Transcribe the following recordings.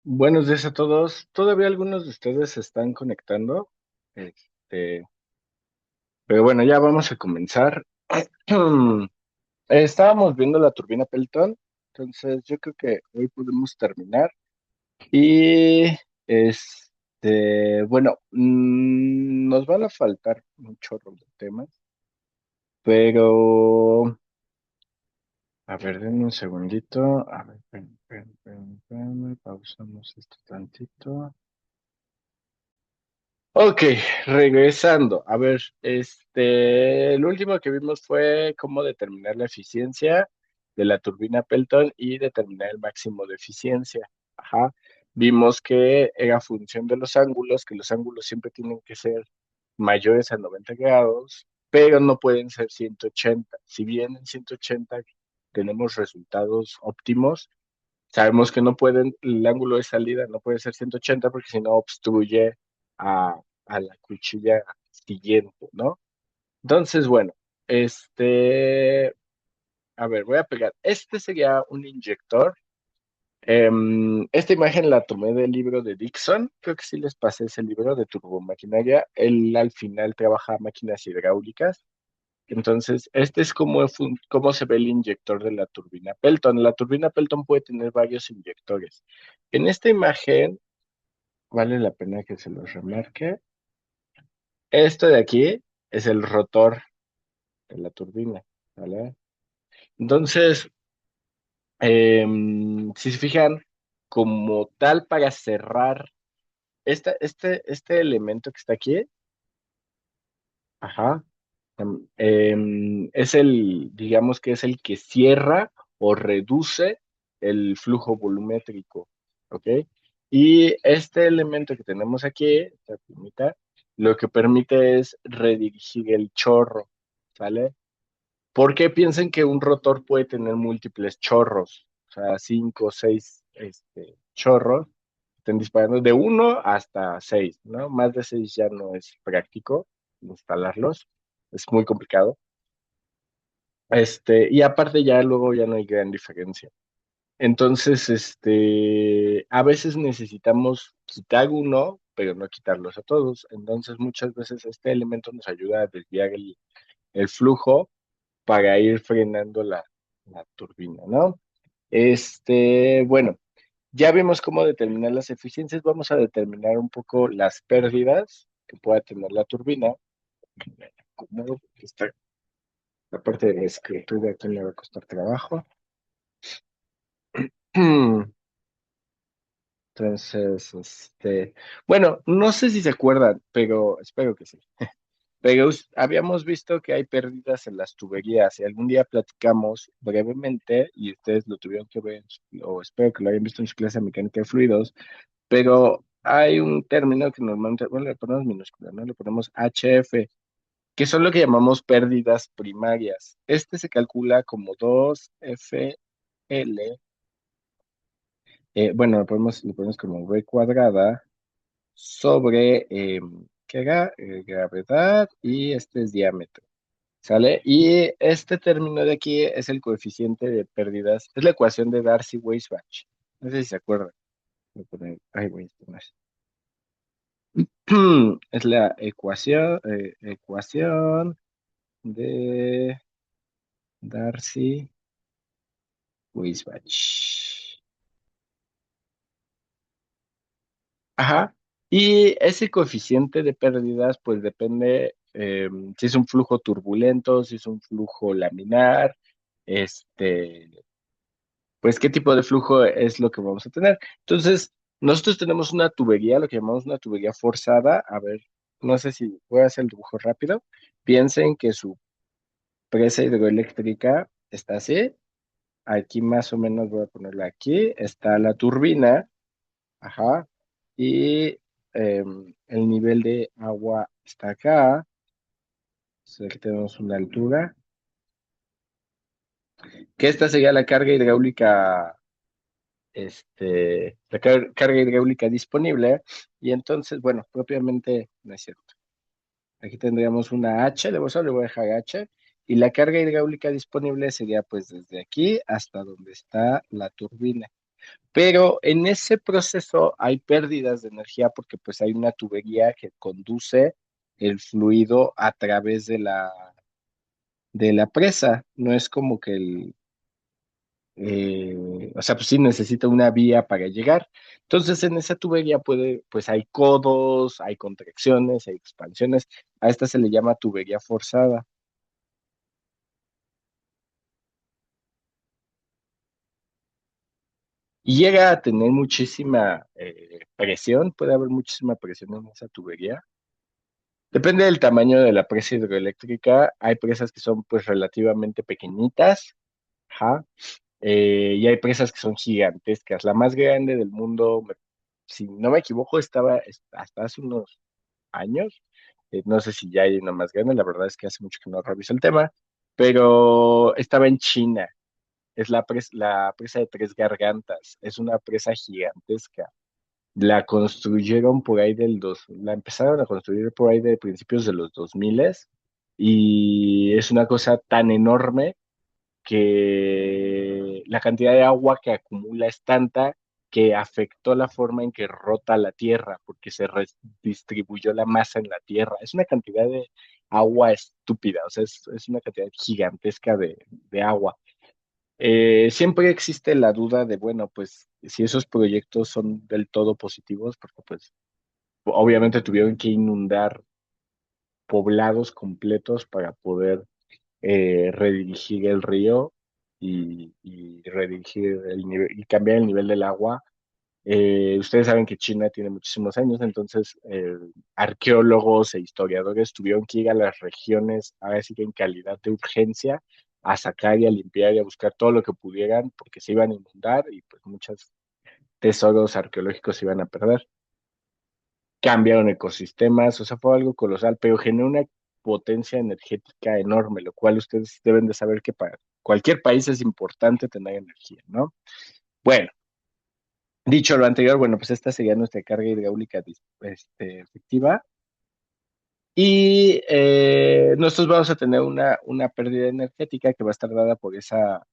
Buenos días a todos. Todavía algunos de ustedes se están conectando. Este, pero bueno, ya vamos a comenzar. Estábamos viendo la turbina Pelton, entonces yo creo que hoy podemos terminar. Y bueno, nos van a faltar un chorro de temas, pero a ver, denme un segundito. A ver, pausamos esto tantito. Ok, regresando. A ver, lo último que vimos fue cómo determinar la eficiencia de la turbina Pelton y determinar el máximo de eficiencia. Ajá. Vimos que era función de los ángulos, que los ángulos siempre tienen que ser mayores a 90 grados, pero no pueden ser 180. Si bien en 180 tenemos resultados óptimos, sabemos que no pueden, el ángulo de salida no puede ser 180 porque si no obstruye a, a la cuchilla siguiente, ¿no? Entonces, bueno, a ver, voy a pegar. Este sería un inyector. Esta imagen la tomé del libro de Dixon. Creo que sí les pasé ese libro de turbomaquinaria. Él al final trabaja máquinas hidráulicas. Entonces, este es cómo se ve el inyector de la turbina Pelton. La turbina Pelton puede tener varios inyectores. En esta imagen, vale la pena que se los remarque. Esto de aquí es el rotor de la turbina, ¿vale? Entonces, si se fijan, como tal para cerrar este elemento que está aquí, ajá, es digamos que es el que cierra o reduce el flujo volumétrico, ¿ok? Y este elemento que tenemos aquí, esta plumita, lo que permite es redirigir el chorro, ¿sale? Porque piensen que un rotor puede tener múltiples chorros, o sea, cinco o seis chorros, estén disparando de uno hasta seis, ¿no? Más de seis ya no es práctico instalarlos, es muy complicado. Y aparte ya luego ya no hay gran diferencia. Entonces, a veces necesitamos quitar uno, pero no quitarlos a todos. Entonces, muchas veces este elemento nos ayuda a desviar el flujo para ir frenando la turbina, ¿no? Bueno, ya vimos cómo determinar las eficiencias. Vamos a determinar un poco las pérdidas que pueda tener la turbina. Como está la parte de la escritura, aquí me va a costar trabajo. Entonces, bueno, no sé si se acuerdan, pero espero que sí. Pero habíamos visto que hay pérdidas en las tuberías y algún día platicamos brevemente y ustedes lo tuvieron que ver, o espero que lo hayan visto en su clase de mecánica de fluidos, pero hay un término que normalmente, bueno, le ponemos minúscula, ¿no? Le ponemos HF, que son lo que llamamos pérdidas primarias. Este se calcula como 2FL, bueno, lo ponemos como V cuadrada sobre, ¿qué era? Gravedad y este es diámetro. ¿Sale? Y este término de aquí es el coeficiente de pérdidas, es la ecuación de Darcy-Weisbach. No sé si se acuerdan. Voy a poner, ay, voy a poner. Es la ecuación de Darcy-Weisbach. Ajá. Y ese coeficiente de pérdidas, pues depende si es un flujo turbulento, si es un flujo laminar, este, pues qué tipo de flujo es lo que vamos a tener. Entonces, nosotros tenemos una tubería, lo que llamamos una tubería forzada. A ver, no sé si voy a hacer el dibujo rápido. Piensen que su presa hidroeléctrica está así. Aquí más o menos voy a ponerla aquí. Está la turbina, ajá. Y el nivel de agua está acá. Entonces, aquí tenemos una altura. Que esta sería la carga hidráulica carga hidráulica disponible. Y entonces, bueno, propiamente no es cierto. Aquí tendríamos una H, le voy a dejar H, y la carga hidráulica disponible sería pues desde aquí hasta donde está la turbina. Pero en ese proceso hay pérdidas de energía porque pues hay una tubería que conduce el fluido a través de la presa. No es como que o sea, pues sí necesita una vía para llegar. Entonces en esa tubería pues hay codos, hay contracciones, hay expansiones. A esta se le llama tubería forzada. Y llega a tener muchísima presión, puede haber muchísima presión en esa tubería. Depende del tamaño de la presa hidroeléctrica. Hay presas que son pues relativamente pequeñitas, ajá, y hay presas que son gigantescas. La más grande del mundo, si no me equivoco, hasta hace unos años. No sé si ya hay una más grande, la verdad es que hace mucho que no reviso el tema, pero estaba en China. Es la presa de Tres Gargantas. Es una presa gigantesca. La construyeron por ahí la empezaron a construir por ahí de principios de los 2000 y es una cosa tan enorme que la cantidad de agua que acumula es tanta que afectó la forma en que rota la Tierra, porque se redistribuyó la masa en la Tierra. Es una cantidad de agua estúpida, o sea, es una cantidad gigantesca de agua. Siempre existe la duda de, bueno, pues si esos proyectos son del todo positivos, porque pues obviamente tuvieron que inundar poblados completos para poder redirigir el río y redirigir el nivel y cambiar el nivel del agua. Ustedes saben que China tiene muchísimos años, entonces arqueólogos e historiadores tuvieron que ir a las regiones, ahora sí que en calidad de urgencia, a sacar y a limpiar y a buscar todo lo que pudieran, porque se iban a inundar y pues muchos tesoros arqueológicos se iban a perder. Cambiaron ecosistemas, o sea, fue algo colosal, pero generó una potencia energética enorme, lo cual ustedes deben de saber que para cualquier país es importante tener energía, ¿no? Bueno, dicho lo anterior, bueno, pues esta sería nuestra carga hidráulica efectiva. Y nosotros vamos a tener una pérdida energética que va a estar dada por esas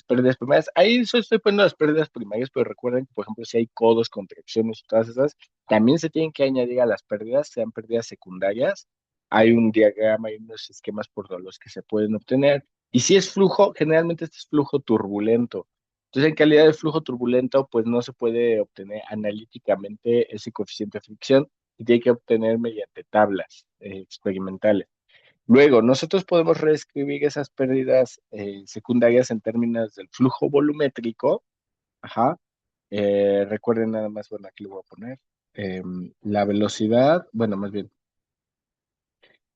pérdidas primarias. Ahí solo estoy poniendo las pérdidas primarias, pero recuerden que, por ejemplo, si hay codos, contracciones y todas esas, también se tienen que añadir a las pérdidas, sean pérdidas secundarias. Hay un diagrama, hay unos esquemas por los que se pueden obtener. Y si es flujo, generalmente este es flujo turbulento. Entonces, en calidad de flujo turbulento, pues no se puede obtener analíticamente ese coeficiente de fricción y tiene que obtener mediante tablas experimentales. Luego, nosotros podemos reescribir esas pérdidas secundarias en términos del flujo volumétrico. Ajá. Recuerden nada más, bueno, aquí lo voy a poner. La velocidad, bueno, más bien,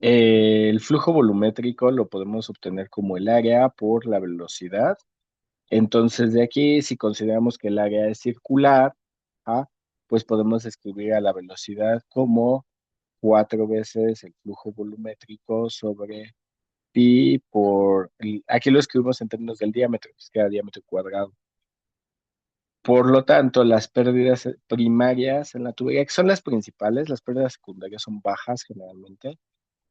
el flujo volumétrico lo podemos obtener como el área por la velocidad. Entonces, de aquí, si consideramos que el área es circular, ajá, pues podemos escribir a la velocidad como 4 veces el flujo volumétrico sobre pi aquí lo escribimos en términos del diámetro, que es cada diámetro cuadrado. Por lo tanto, las pérdidas primarias en la tubería, que son las principales, las pérdidas secundarias son bajas generalmente,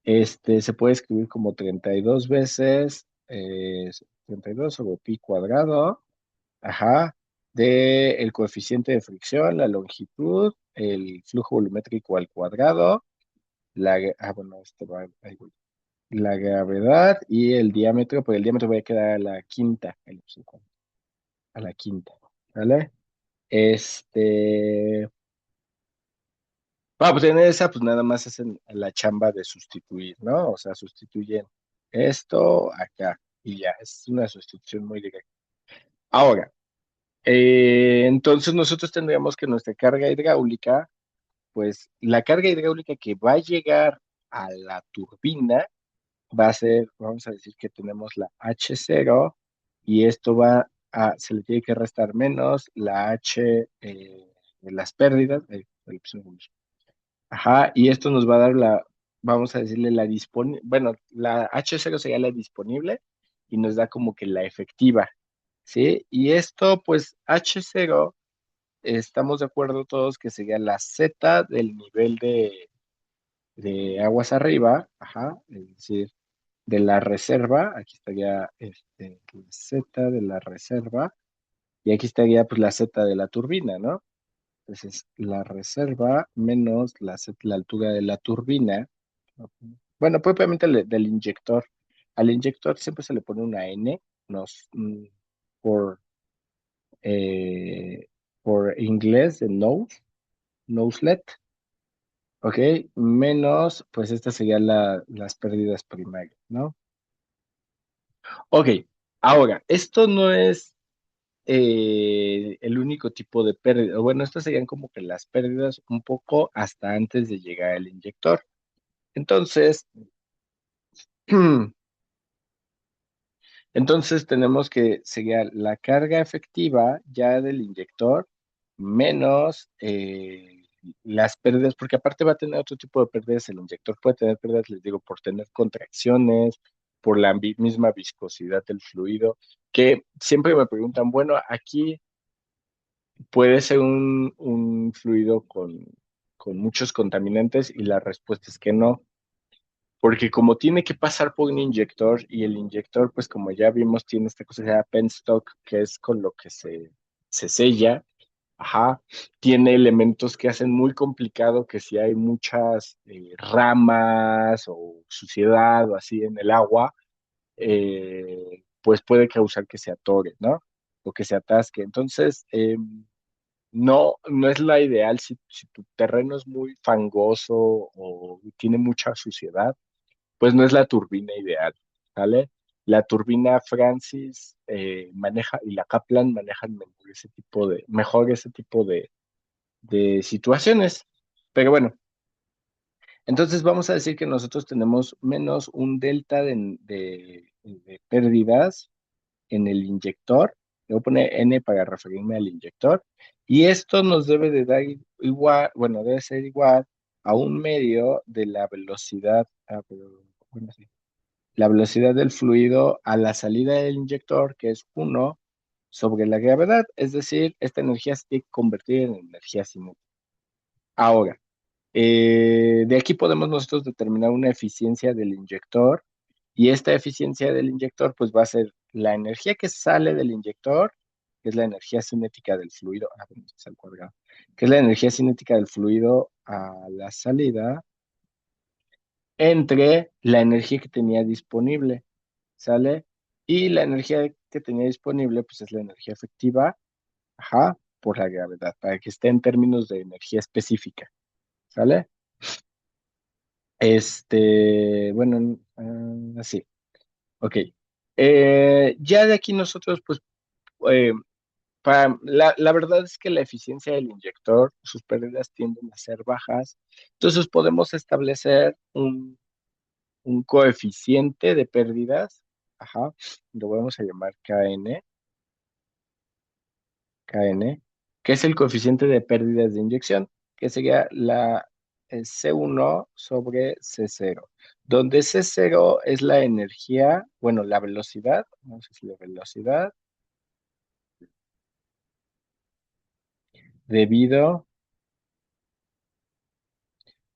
se puede escribir como 32 veces, 32 sobre pi cuadrado, ajá, de el coeficiente de fricción, la longitud, el flujo volumétrico al cuadrado, bueno, ahí voy, la gravedad y el diámetro, pero el diámetro voy a quedar a la quinta, a la quinta, ¿vale? Este, para obtener esa, pues nada más hacen la chamba de sustituir, ¿no? O sea, sustituyen esto acá y ya, es una sustitución muy directa. Ahora, entonces nosotros tendríamos que nuestra carga hidráulica, pues la carga hidráulica que va a llegar a la turbina, va a ser, vamos a decir que tenemos la H0 y esto se le tiene que restar menos la H de las pérdidas. Ajá, y esto nos va a dar vamos a decirle la disponible, bueno, la H0 sería la disponible y nos da como que la efectiva, ¿sí? Y esto, pues H0, estamos de acuerdo todos que sería la Z del nivel de aguas arriba, ajá, es decir, de la reserva, aquí estaría la Z de la reserva, Y aquí estaría pues la Z de la turbina, ¿no? Entonces, la reserva menos la altura de la turbina. Bueno, propiamente del inyector. Al inyector siempre se le pone una N, nos, por, eh, por inglés de nose, noselet, ¿ok? Menos, pues estas serían las pérdidas primarias, ¿no? Ok, ahora, esto no es el único tipo de pérdida. Bueno, estas serían como que las pérdidas un poco hasta antes de llegar al inyector. Entonces, entonces tenemos que seguir la carga efectiva ya del inyector menos las pérdidas, porque aparte va a tener otro tipo de pérdidas. El inyector puede tener pérdidas, les digo, por tener contracciones, por la misma viscosidad del fluido, que siempre me preguntan, bueno, aquí puede ser un fluido con muchos contaminantes y la respuesta es que no, porque como tiene que pasar por un inyector y el inyector, pues como ya vimos, tiene esta cosa que se llama penstock, que es con lo que se sella, ajá, tiene elementos que hacen muy complicado que si hay muchas ramas o suciedad o así en el agua, pues puede causar que se atore, ¿no? O que se atasque. Entonces, no es la ideal si tu terreno es muy fangoso o tiene mucha suciedad, pues no es la turbina ideal, ¿sale? La turbina Francis maneja y la Kaplan manejan mejor ese tipo de situaciones. Pero bueno, entonces vamos a decir que nosotros tenemos menos un delta de pérdidas en el inyector. Le voy a poner N para referirme al inyector. Y esto nos debe de dar igual, bueno, debe ser igual a un medio de la velocidad, bueno, sí, la velocidad del fluido a la salida del inyector, que es 1 sobre la gravedad. Es decir, esta energía se tiene que convertir en energía cinética. Ahora, de aquí podemos nosotros determinar una eficiencia del inyector y esta eficiencia del inyector pues va a ser la energía que sale del inyector, que es la energía cinética del fluido, bueno, este es al cuadrado, que es la energía cinética del fluido a la salida, entre la energía que tenía disponible, ¿sale? Y la energía que tenía disponible pues es la energía efectiva, ajá, por la gravedad, para que esté en términos de energía específica, ¿sale? Bueno, así, ok. Ya de aquí nosotros, pues, eh, la verdad es que la eficiencia del inyector, sus pérdidas tienden a ser bajas, entonces podemos establecer un coeficiente de pérdidas, ajá, lo vamos a llamar KN, que es el coeficiente de pérdidas de inyección, que sería C1 sobre C0, donde C0 es la energía, bueno, la velocidad, no sé si la velocidad, debido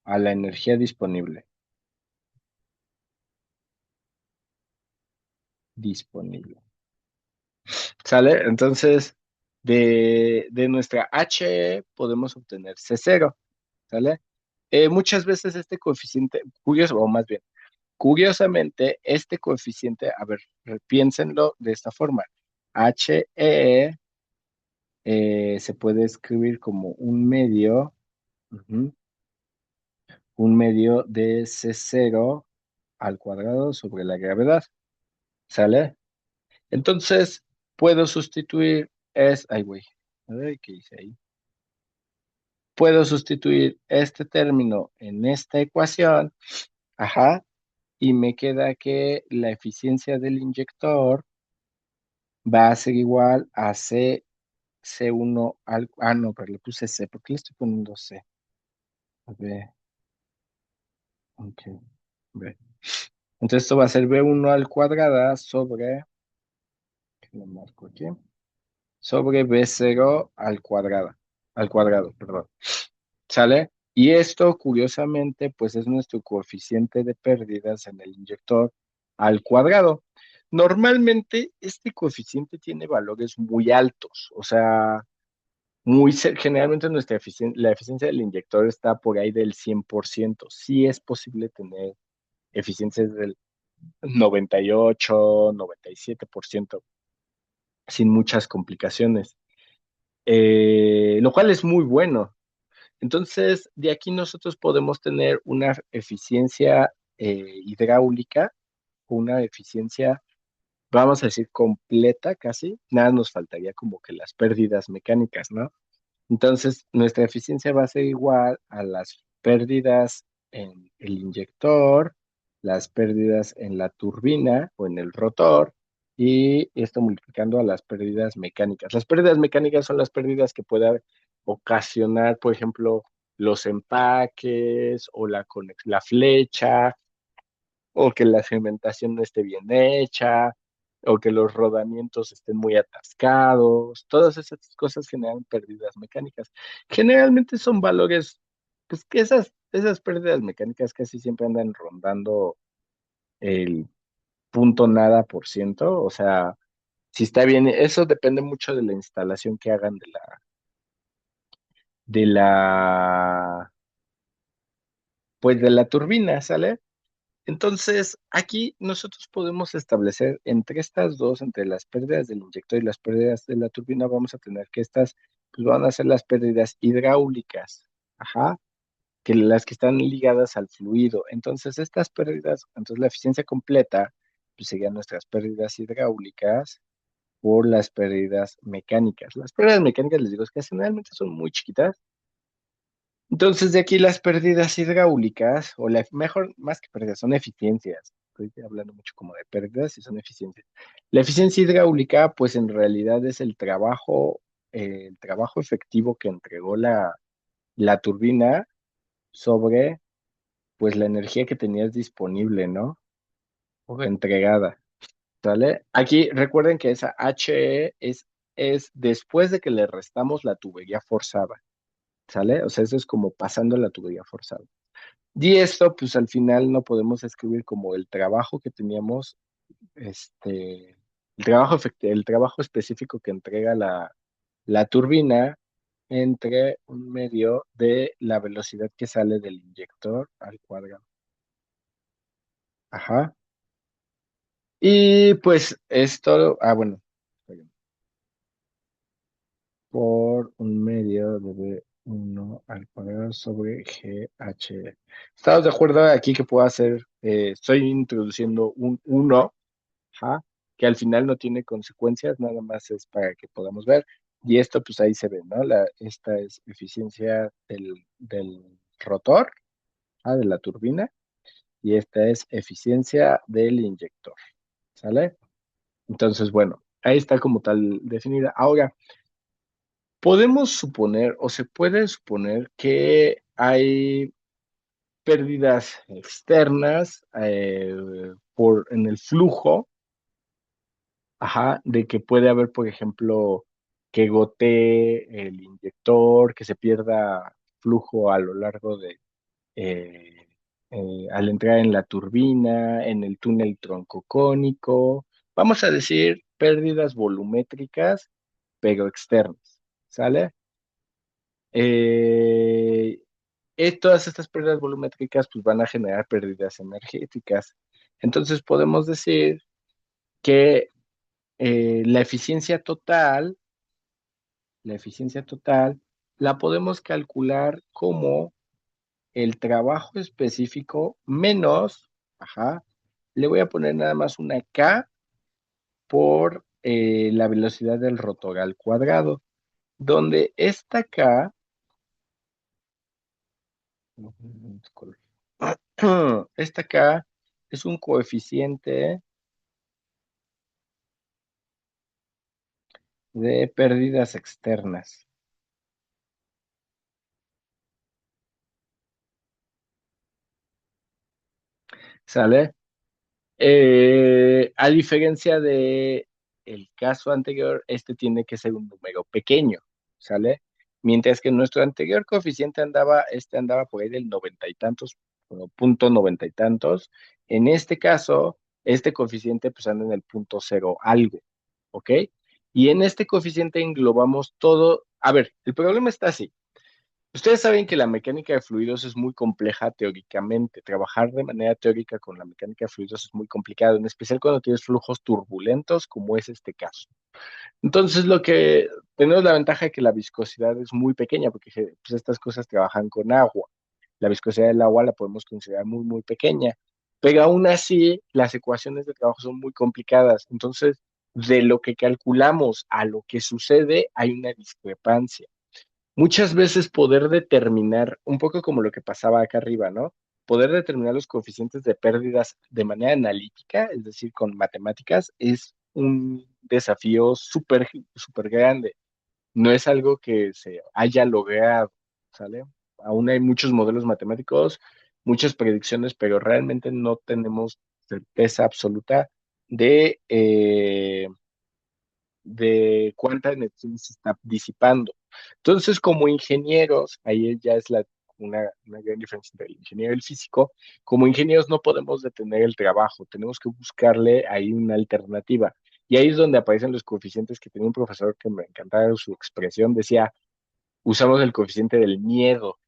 a la energía disponible. Disponible. ¿Sale? Entonces, de nuestra H podemos obtener C0, ¿sale? Muchas veces este coeficiente, curioso, o más bien, curiosamente, este coeficiente, a ver, piénsenlo de esta forma. Se puede escribir como ujú, un medio de C0 al cuadrado sobre la gravedad, ¿sale? Entonces, puedo sustituir, ay, güey, a ver, ¿qué hice ahí? Puedo sustituir este término en esta ecuación, ajá, y me queda que la eficiencia del inyector va a ser igual a C1 no, pero le puse C, ¿por qué le estoy poniendo C? A ver, ok, ve. Entonces esto va a ser B1 al cuadrada sobre, ¿qué lo marco aquí? Sobre B0 al cuadrado, perdón. ¿Sale? Y esto, curiosamente, pues es nuestro coeficiente de pérdidas en el inyector al cuadrado. Normalmente este coeficiente tiene valores muy altos, o sea, generalmente la eficiencia del inyector está por ahí del 100%. Sí es posible tener eficiencias del 98, 97% sin muchas complicaciones, lo cual es muy bueno. Entonces, de aquí nosotros podemos tener una eficiencia hidráulica, una eficiencia, vamos a decir, completa casi. Nada nos faltaría como que las pérdidas mecánicas, ¿no? Entonces, nuestra eficiencia va a ser igual a las pérdidas en el inyector, las pérdidas en la turbina o en el rotor, y esto multiplicando a las pérdidas mecánicas. Las pérdidas mecánicas son las pérdidas que pueda ocasionar, por ejemplo, los empaques o la flecha, o que la cimentación no esté bien hecha, o que los rodamientos estén muy atascados. Todas esas cosas generan pérdidas mecánicas. Generalmente son valores, pues que esas pérdidas mecánicas casi siempre andan rondando el punto nada por ciento. O sea, si está bien, eso depende mucho de la instalación que hagan de la, pues de la turbina, ¿sale? Entonces, aquí nosotros podemos establecer entre estas dos, entre las pérdidas del inyector y las pérdidas de la turbina, vamos a tener que estas pues, van a ser las pérdidas hidráulicas, ajá, que las que están ligadas al fluido. Entonces, estas pérdidas, entonces la eficiencia completa, pues serían nuestras pérdidas hidráulicas por las pérdidas mecánicas. Las pérdidas mecánicas, les digo, es que generalmente son muy chiquitas. Entonces, de aquí las pérdidas hidráulicas, mejor, más que pérdidas, son eficiencias. Estoy hablando mucho como de pérdidas y son eficiencias. La eficiencia hidráulica, pues en realidad es el trabajo efectivo que entregó la turbina sobre, pues, la energía que tenías disponible, ¿no? O entregada, ¿sale? Aquí recuerden que esa HE es después de que le restamos la tubería forzada, ¿sale? O sea, eso es como pasando la tubería forzada. Y esto, pues al final no podemos escribir como el trabajo que teníamos, el trabajo específico que entrega la turbina entre un medio de la velocidad que sale del inyector al cuadrado. Ajá. Y pues esto, bueno, por un medio de B1 al cuadrado sobre GH. ¿Estamos de acuerdo aquí que puedo hacer? Estoy introduciendo un uno, ajá, que al final no tiene consecuencias, nada más es para que podamos ver. Y esto, pues ahí se ve, ¿no? Esta es eficiencia del rotor, de la turbina, y esta es eficiencia del inyector, ¿sale? Entonces, bueno, ahí está como tal definida. Ahora, podemos suponer o se puede suponer que hay pérdidas externas en el flujo, ajá, de que puede haber, por ejemplo, que gotee el inyector, que se pierda flujo a lo largo eh, al entrar en la turbina, en el túnel troncocónico. Vamos a decir pérdidas volumétricas, pero externas, ¿sale? Eh, Todas estas pérdidas volumétricas pues, van a generar pérdidas energéticas. Entonces podemos decir que la eficiencia total, la podemos calcular como el trabajo específico menos, ajá, le voy a poner nada más una K por la velocidad del rotor al cuadrado, donde esta K, esta K es un coeficiente de pérdidas externas, ¿sale? A diferencia de el caso anterior, este tiene que ser un número pequeño, ¿sale? Mientras que nuestro anterior coeficiente este andaba por ahí del noventa y tantos, o punto noventa y tantos. En este caso, este coeficiente pues anda en el punto cero algo, ¿ok? Y en este coeficiente englobamos todo. A ver, el problema está así. Ustedes saben que la mecánica de fluidos es muy compleja teóricamente. Trabajar de manera teórica con la mecánica de fluidos es muy complicado, en especial cuando tienes flujos turbulentos, como es este caso. Entonces, lo que tenemos la ventaja de que la viscosidad es muy pequeña, porque pues, estas cosas trabajan con agua. La viscosidad del agua la podemos considerar muy, muy pequeña, pero aún así las ecuaciones de trabajo son muy complicadas. Entonces, de lo que calculamos a lo que sucede, hay una discrepancia. Muchas veces poder determinar, un poco como lo que pasaba acá arriba, ¿no? Poder determinar los coeficientes de pérdidas de manera analítica, es decir, con matemáticas, es un desafío súper, súper grande. No es algo que se haya logrado, ¿sale? Aún hay muchos modelos matemáticos, muchas predicciones, pero realmente no tenemos certeza absoluta de cuánta energía se está disipando. Entonces, como ingenieros, ahí ya es una gran diferencia entre el ingeniero y el físico, como ingenieros no podemos detener el trabajo, tenemos que buscarle ahí una alternativa. Y ahí es donde aparecen los coeficientes que tenía un profesor que me encantaba su expresión, decía, usamos el coeficiente del miedo.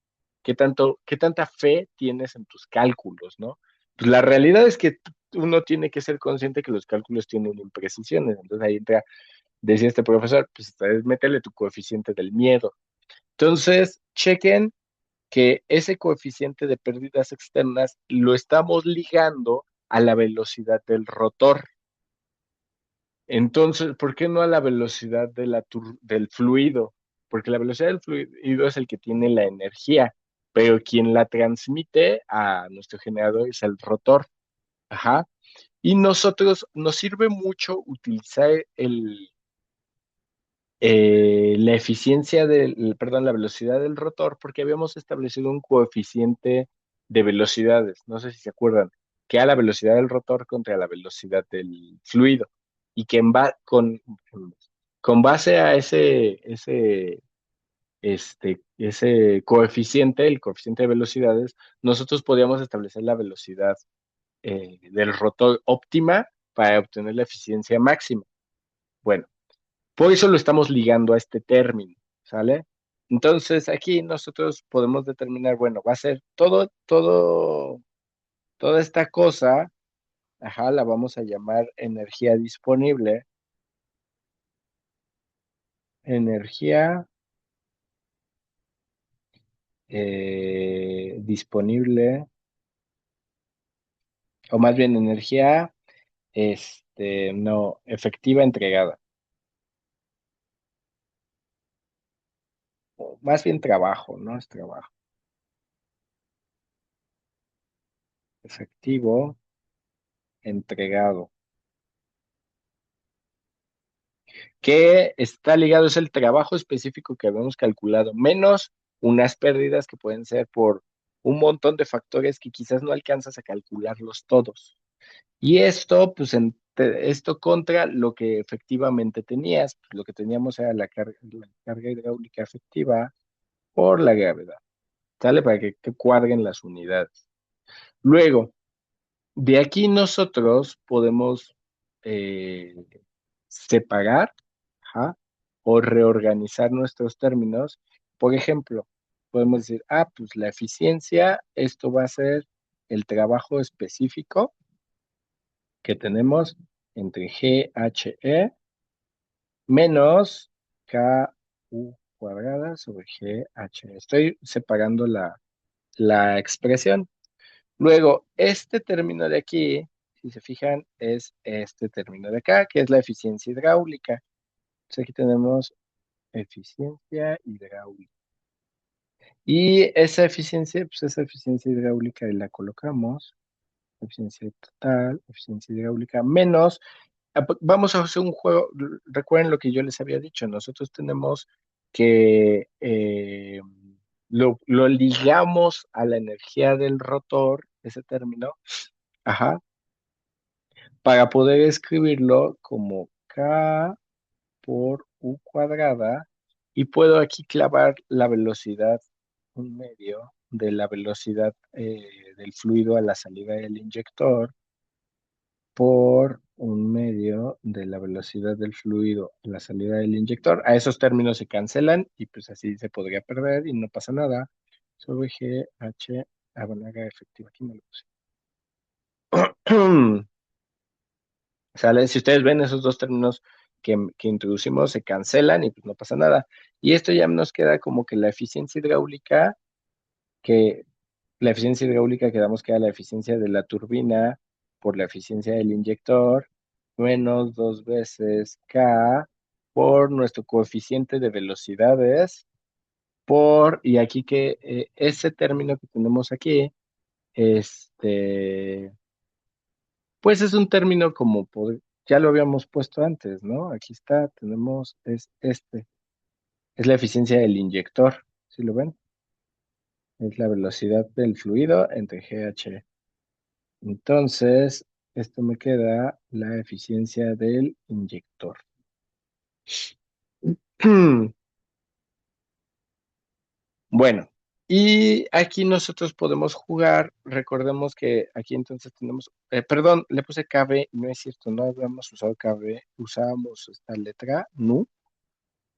Qué tanta fe tienes en tus cálculos, ¿no? Pues la realidad es que uno tiene que ser consciente que los cálculos tienen imprecisiones. Entonces ahí entra, decía este profesor, pues métele tu coeficiente del miedo. Entonces, chequen que ese coeficiente de pérdidas externas lo estamos ligando a la velocidad del rotor. Entonces, ¿por qué no a la velocidad de del fluido? Porque la velocidad del fluido es el que tiene la energía, pero quien la transmite a nuestro generador es el rotor. Ajá. Y nosotros nos sirve mucho utilizar la eficiencia perdón, la velocidad del rotor, porque habíamos establecido un coeficiente de velocidades, no sé si se acuerdan, que a la velocidad del rotor contra la velocidad del fluido, y que con base a ese coeficiente, el coeficiente de velocidades, nosotros podíamos establecer la velocidad del rotor óptima para obtener la eficiencia máxima. Bueno. Por eso lo estamos ligando a este término, ¿sale? Entonces aquí nosotros podemos determinar, bueno, va a ser toda esta cosa, ajá, la vamos a llamar energía disponible, o más bien energía, no, efectiva entregada, o más bien trabajo, ¿no? Es trabajo efectivo entregado. Que está ligado es el trabajo específico que habíamos calculado, menos unas pérdidas que pueden ser por un montón de factores que quizás no alcanzas a calcularlos todos. Y esto, pues, esto contra lo que efectivamente tenías, pues, lo que teníamos era la carga hidráulica efectiva por la gravedad, ¿sale? Para que cuadren las unidades. Luego, de aquí nosotros podemos eh, separar, ajá, o reorganizar nuestros términos. Por ejemplo, podemos decir, pues la eficiencia, esto va a ser el trabajo específico que tenemos entre GHE menos KU cuadrada sobre GHE. Estoy separando la expresión. Luego, este término de aquí, si se fijan, es este término de acá, que es la eficiencia hidráulica. Entonces aquí tenemos eficiencia hidráulica. Y esa eficiencia, pues esa eficiencia hidráulica y la colocamos, eficiencia total, eficiencia hidráulica, menos, vamos a hacer un juego, recuerden lo que yo les había dicho, nosotros tenemos que lo ligamos a la energía del rotor, ese término, ajá, para poder escribirlo como K por U cuadrada y puedo aquí clavar la velocidad, un medio de la velocidad del fluido a la salida del inyector por un medio de la velocidad del fluido a la salida del inyector. A esos términos se cancelan y pues así se podría perder y no pasa nada. Sobre G, H, bueno, haga efectiva, aquí me lo puse. ¿Sale? Si ustedes ven esos dos términos que introducimos, se cancelan y pues no pasa nada. Y esto ya nos queda como que que la eficiencia hidráulica quedamos que era la eficiencia de la turbina por la eficiencia del inyector, menos dos veces K por nuestro coeficiente de velocidades, y aquí que ese término que tenemos aquí, este, pues es un término como ya lo habíamos puesto antes, ¿no? Aquí está, es la eficiencia del inyector, ¿sí lo ven? Es la velocidad del fluido entre GH. Entonces, esto me queda la eficiencia del inyector. Bueno, y aquí nosotros podemos jugar. Recordemos que aquí entonces tenemos, perdón, le puse KB, no es cierto, no habíamos usado KB, usábamos esta letra nu,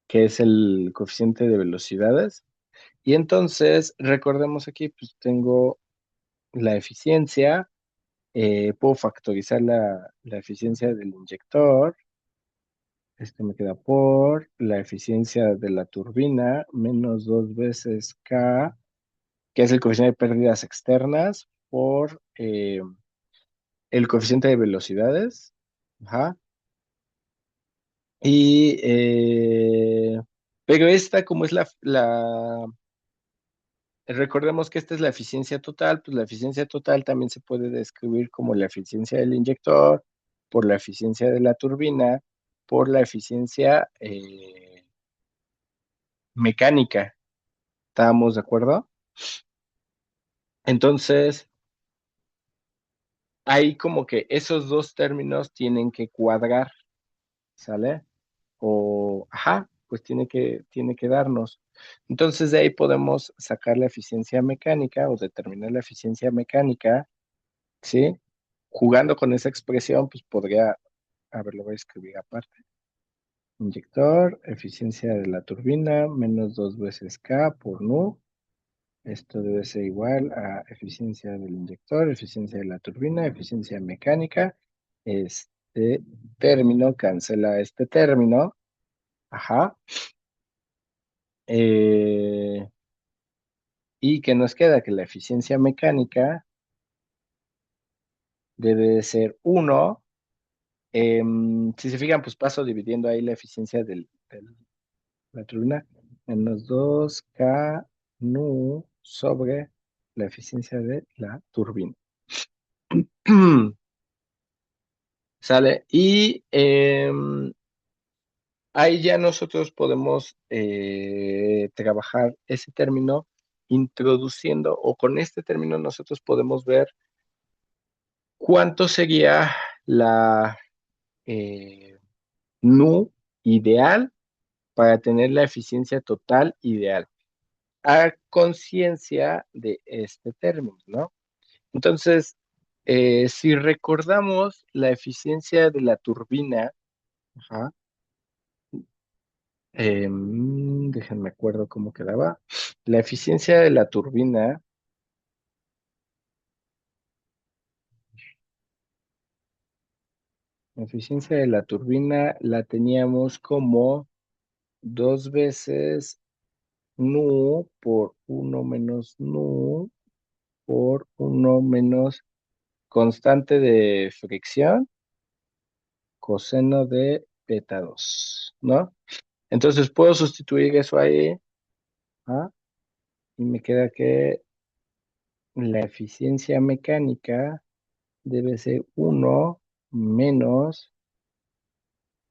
que es el coeficiente de velocidades. Y entonces, recordemos aquí, pues tengo la eficiencia, puedo factorizar la eficiencia del inyector. Este me queda por la eficiencia de la turbina menos dos veces K, que es el coeficiente de pérdidas externas, por el coeficiente de velocidades. Ajá. Y, pero esta, como es recordemos que esta es la eficiencia total, pues la eficiencia total también se puede describir como la eficiencia del inyector, por la eficiencia de la turbina, por la eficiencia mecánica. ¿Estábamos de acuerdo? Entonces, hay como que esos dos términos tienen que cuadrar, ¿sale? Ajá, pues tiene que darnos. Entonces, de ahí podemos sacar la eficiencia mecánica o determinar la eficiencia mecánica, ¿sí? Jugando con esa expresión, pues podría, a ver, lo voy a escribir aparte. Inyector, eficiencia de la turbina, menos dos veces K por nu. Esto debe ser igual a eficiencia del inyector, eficiencia de la turbina, eficiencia mecánica. Este término cancela este término. Ajá. Eh, y que nos queda que la eficiencia mecánica debe de ser uno. Si se fijan, pues paso dividiendo ahí la eficiencia de la turbina. Menos dos K nu sobre la eficiencia de la turbina. ¿Sale? Y ahí ya nosotros podemos trabajar ese término introduciendo, o con este término nosotros podemos ver cuánto sería la nu ideal para tener la eficiencia total ideal, a conciencia de este término, ¿no? Entonces, si recordamos la eficiencia de la turbina, ajá, déjenme acuerdo cómo quedaba. La eficiencia de la turbina, la eficiencia de la turbina la teníamos como dos veces nu por uno menos nu por uno menos constante de fricción coseno de beta 2, ¿no? Entonces puedo sustituir eso ahí, ¿ah? Y me queda que la eficiencia mecánica debe ser uno menos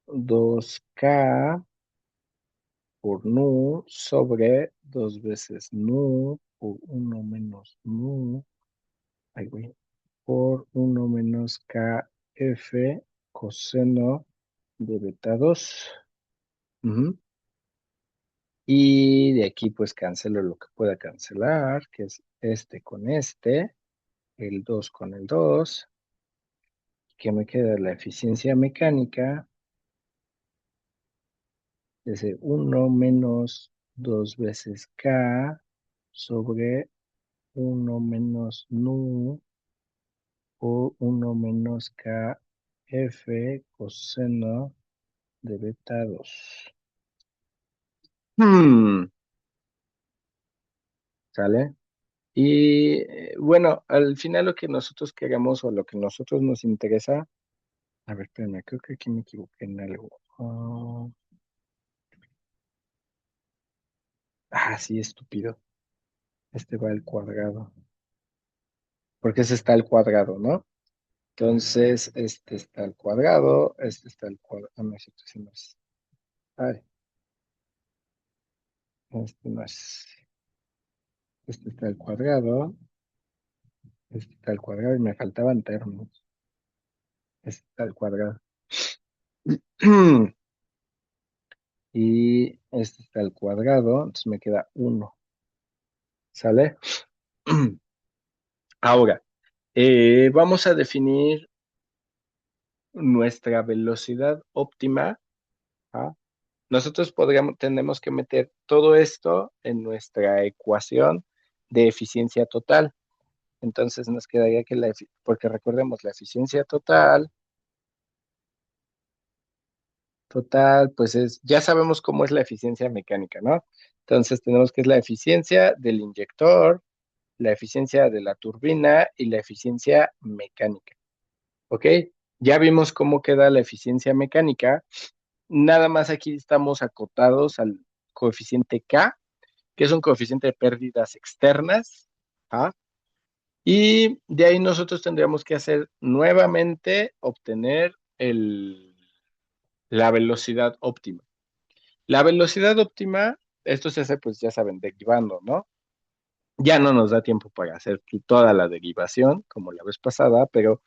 dos k por nu sobre 2 veces nu por uno menos nu, ay, güey, por uno menos kf coseno de beta 2. Ujú. Y de aquí pues cancelo lo que pueda cancelar, que es este con este, el 2 con el 2. que me queda la eficiencia mecánica, es de 1 menos 2 veces K sobre 1 menos nu o 1 menos KF coseno de beta 2. ¿Sale? Y bueno, al final lo que nosotros queremos o lo que nosotros nos interesa, a ver, espérame, creo que aquí me equivoqué en algo. Sí, estúpido. Este va al cuadrado. Porque ese está al cuadrado, ¿no? Entonces, este está al cuadrado, este está al cuadrado. Ah, no es cierto, sí no es. Ay, este no es. Este está al cuadrado, este está al cuadrado y me faltaban términos. Este está al cuadrado. Y este está al cuadrado, entonces me queda uno. ¿Sale? Ahora, vamos a definir nuestra velocidad óptima. ¿Ah? Nosotros tenemos que meter todo esto en nuestra ecuación de eficiencia total. Entonces nos quedaría que porque recordemos, la eficiencia total, pues ya sabemos cómo es la eficiencia mecánica, ¿no? Entonces tenemos que es la eficiencia del inyector, la eficiencia de la turbina y la eficiencia mecánica, ¿ok? Ya vimos cómo queda la eficiencia mecánica. Nada más aquí estamos acotados al coeficiente K, que es un coeficiente de pérdidas externas, ¿ah? Y de ahí nosotros tendríamos que hacer nuevamente obtener la velocidad óptima. La velocidad óptima, esto se hace, pues ya saben, derivando, ¿no? Ya no nos da tiempo para hacer toda la derivación, como la vez pasada, pero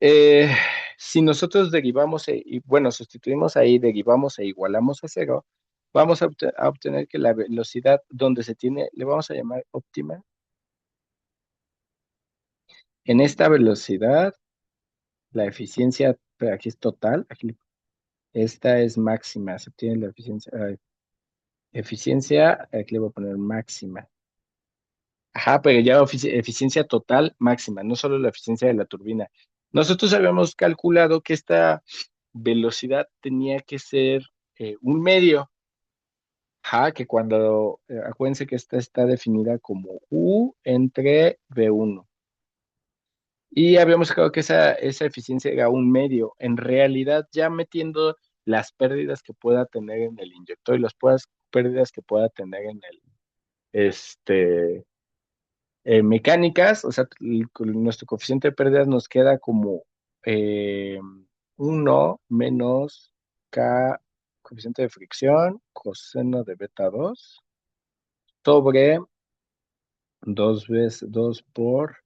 eh, si nosotros derivamos, y bueno, sustituimos ahí, derivamos e igualamos a cero, vamos a obtener que la velocidad donde se tiene, le vamos a llamar óptima, en esta velocidad, la eficiencia, pero aquí es total, aquí esta es máxima, se obtiene la eficiencia, eficiencia, aquí le voy a poner máxima. Ajá, pero ya eficiencia total máxima, no solo la eficiencia de la turbina. Nosotros habíamos calculado que esta velocidad tenía que ser un medio. Ajá, que cuando, acuérdense que esta está definida como U entre V1. Y habíamos sacado que esa eficiencia era un medio. En realidad, ya metiendo las pérdidas que pueda tener en el inyector y las pérdidas que pueda tener en este, mecánicas, o sea, nuestro coeficiente de pérdidas nos queda como eh, 1 menos K, coeficiente de fricción, coseno de beta 2 sobre 2 veces 2 por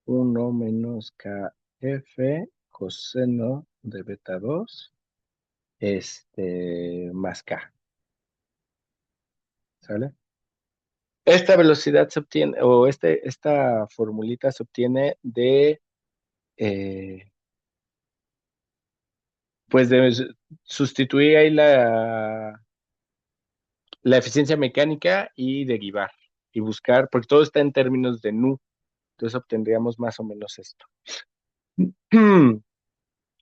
1 menos KF coseno de beta 2 más K, ¿sale? Esta velocidad se obtiene, o esta formulita se obtiene eh, pues de sustituir ahí la eficiencia mecánica y derivar y buscar, porque todo está en términos de nu, entonces obtendríamos más o menos esto.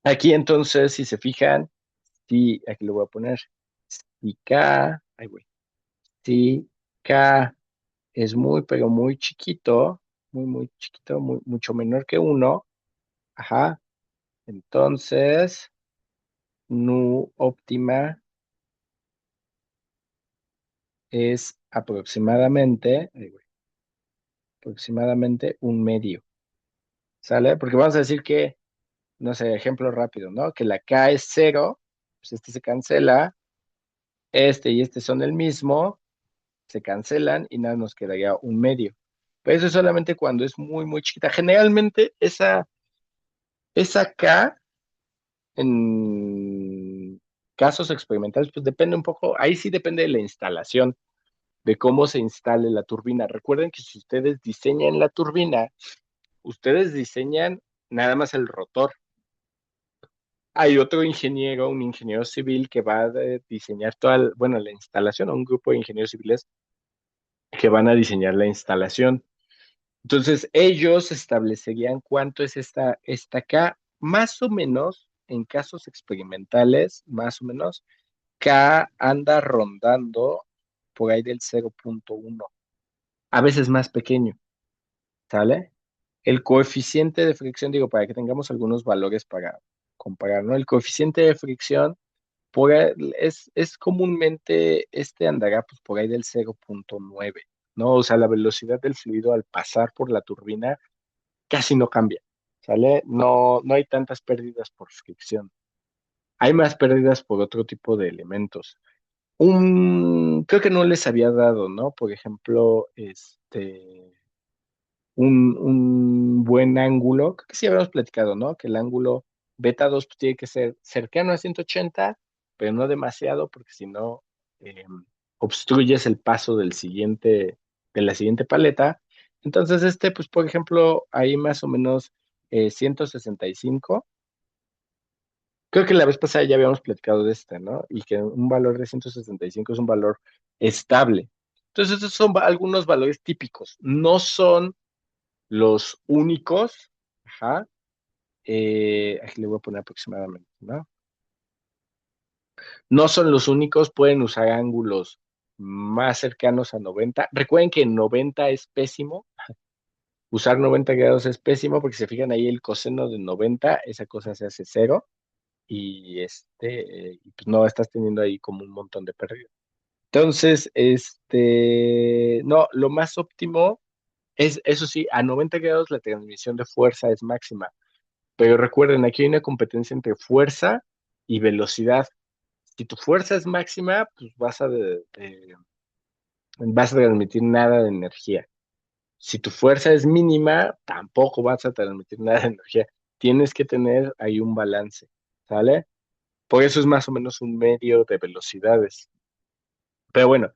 Aquí entonces, si se fijan, si aquí lo voy a poner, si K, ay güey, si K es muy, pero muy chiquito, muy chiquito, mucho menor que uno, ajá, entonces nu óptima es aproximadamente un medio, ¿sale? Porque vamos a decir que, no sé, ejemplo rápido, ¿no? Que la K es cero, pues este se cancela, este y este son el mismo, se cancelan y nada nos quedaría un medio. Pero eso es solamente cuando es muy chiquita. Generalmente esa K en casos experimentales, pues depende un poco, ahí sí depende de la instalación, de cómo se instale la turbina. Recuerden que si ustedes diseñan la turbina, ustedes diseñan nada más el rotor. Hay otro ingeniero, un ingeniero civil que va a diseñar toda, bueno, la instalación, o un grupo de ingenieros civiles que van a diseñar la instalación. Entonces, ellos establecerían cuánto es esta K, más o menos, en casos experimentales, más o menos, K anda rondando por ahí del 0,1, a veces más pequeño, ¿sale? El coeficiente de fricción, digo, para que tengamos algunos valores para comparar, ¿no? El coeficiente de fricción es comúnmente, andará pues, por ahí del 0,9, ¿no? O sea, la velocidad del fluido al pasar por la turbina casi no cambia, ¿sale? No, no hay tantas pérdidas por fricción. Hay más pérdidas por otro tipo de elementos. Creo que no les había dado, ¿no? Por ejemplo, un buen ángulo, creo que sí habíamos platicado, ¿no? Que el ángulo beta 2 pues, tiene que ser cercano a 180, pero no demasiado, porque si no, eh, obstruyes el paso de la siguiente paleta. Entonces, pues, por ejemplo, ahí más o menos 165. Creo que la vez pasada ya habíamos platicado de ¿no? Y que un valor de 165 es un valor estable. Entonces, esos son algunos valores típicos. No son los únicos, ajá, aquí le voy a poner aproximadamente, ¿no? No son los únicos, pueden usar ángulos más cercanos a 90. Recuerden que 90 es pésimo, usar 90 grados es pésimo porque si se fijan ahí el coseno de 90, esa cosa se hace cero y y pues no estás teniendo ahí como un montón de pérdidas. Entonces, no, lo más óptimo es, eso sí, a 90 grados la transmisión de fuerza es máxima. Pero recuerden, aquí hay una competencia entre fuerza y velocidad. Si tu fuerza es máxima, pues vas a transmitir nada de energía. Si tu fuerza es mínima, tampoco vas a transmitir nada de energía. Tienes que tener ahí un balance, ¿sale? Por eso es más o menos un medio de velocidades. Pero bueno,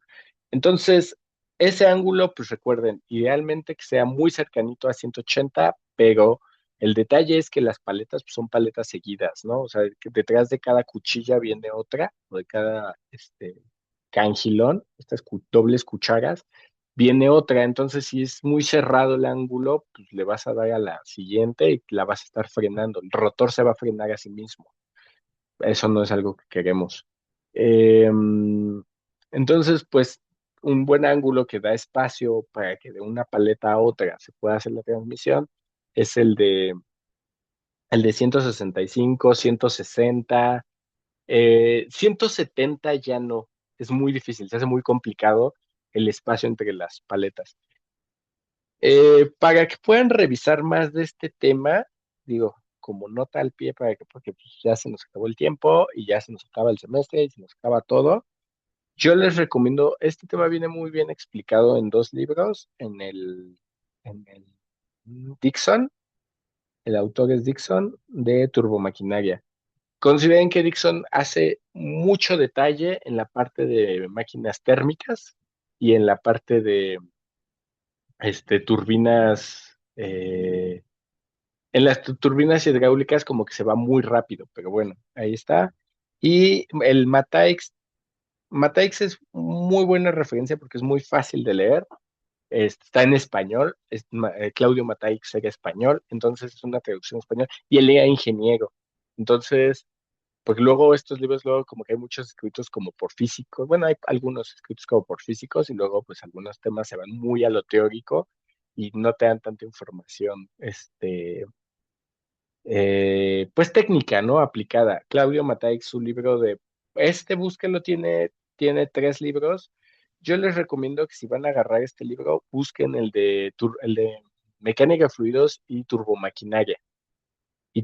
entonces, ese ángulo, pues recuerden, idealmente que sea muy cercanito a 180, pero el detalle es que las paletas pues, son paletas seguidas, ¿no? O sea, que detrás de cada cuchilla viene otra, o de cada cangilón, estas dobles cucharas, viene otra. Entonces, si es muy cerrado el ángulo, pues le vas a dar a la siguiente y la vas a estar frenando. El rotor se va a frenar a sí mismo. Eso no es algo que queremos. Eh, entonces, pues, un buen ángulo que da espacio para que de una paleta a otra se pueda hacer la transmisión es el de 165, 160, 170 ya no, es muy difícil, se hace muy complicado el espacio entre las paletas. Para que puedan revisar más de este tema, digo, como nota al pie, porque pues, ya se nos acabó el tiempo y ya se nos acaba el semestre y se nos acaba todo, yo les recomiendo, este tema viene muy bien explicado en dos libros, en el Dixon, el autor es Dixon, de Turbomaquinaria. Consideren que Dixon hace mucho detalle en la parte de máquinas térmicas y en la parte de turbinas. En las turbinas hidráulicas como que se va muy rápido, pero bueno, ahí está. Y el Mataix es muy buena referencia porque es muy fácil de leer. Está en español, Claudio Mataix era español, entonces es una traducción español, y él era ingeniero. Entonces, porque luego estos libros, luego como que hay muchos escritos como por físicos, bueno, hay algunos escritos como por físicos y luego pues algunos temas se van muy a lo teórico y no te dan tanta información, pues técnica, ¿no? Aplicada. Claudio Mataix, su libro búsquenlo, tiene tres libros. Yo les recomiendo que si van a agarrar este libro, busquen el de mecánica de fluidos y turbomaquinaria. Y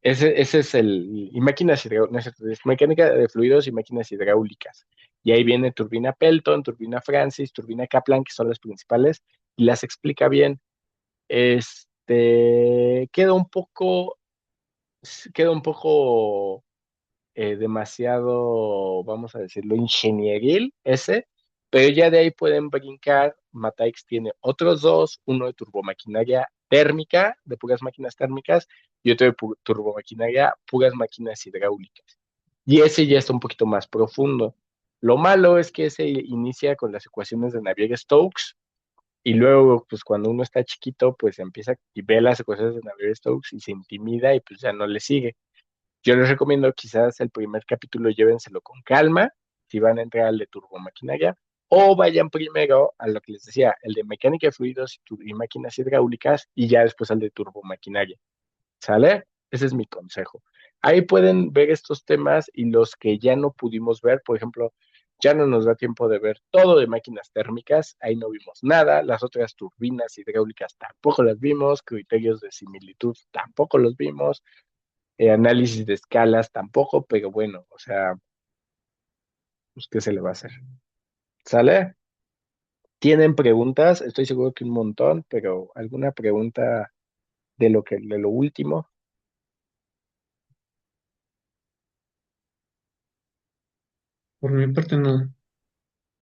ese es y máquinas no es cierto, es mecánica de fluidos y máquinas hidráulicas. Y ahí viene turbina Pelton, turbina Francis, turbina Kaplan, que son las principales, y las explica bien. Queda un poco demasiado, vamos a decirlo, ingenieril ese, pero ya de ahí pueden brincar. Mataix tiene otros dos, uno de turbomaquinaria térmica, de puras máquinas térmicas, y otro de turbomaquinaria, puras máquinas hidráulicas. Y ese ya está un poquito más profundo. Lo malo es que ese inicia con las ecuaciones de Navier-Stokes, y luego, pues cuando uno está chiquito, pues empieza y ve las ecuaciones de Navier-Stokes y se intimida y pues ya no le sigue. Yo les recomiendo quizás el primer capítulo llévenselo con calma, si van a entrar al de turbomaquinaria, o vayan primero a lo que les decía, el de mecánica de fluidos y máquinas hidráulicas, y ya después al de turbomaquinaria. ¿Sale? Ese es mi consejo. Ahí pueden ver estos temas y los que ya no pudimos ver, por ejemplo, ya no nos da tiempo de ver todo de máquinas térmicas, ahí no vimos nada, las otras turbinas hidráulicas tampoco las vimos, criterios de similitud tampoco los vimos, análisis de escalas tampoco, pero bueno, o sea, pues, ¿qué se le va a hacer? ¿Sale? ¿Tienen preguntas? Estoy seguro que un montón, pero ¿alguna pregunta de lo último? Por mi parte, no.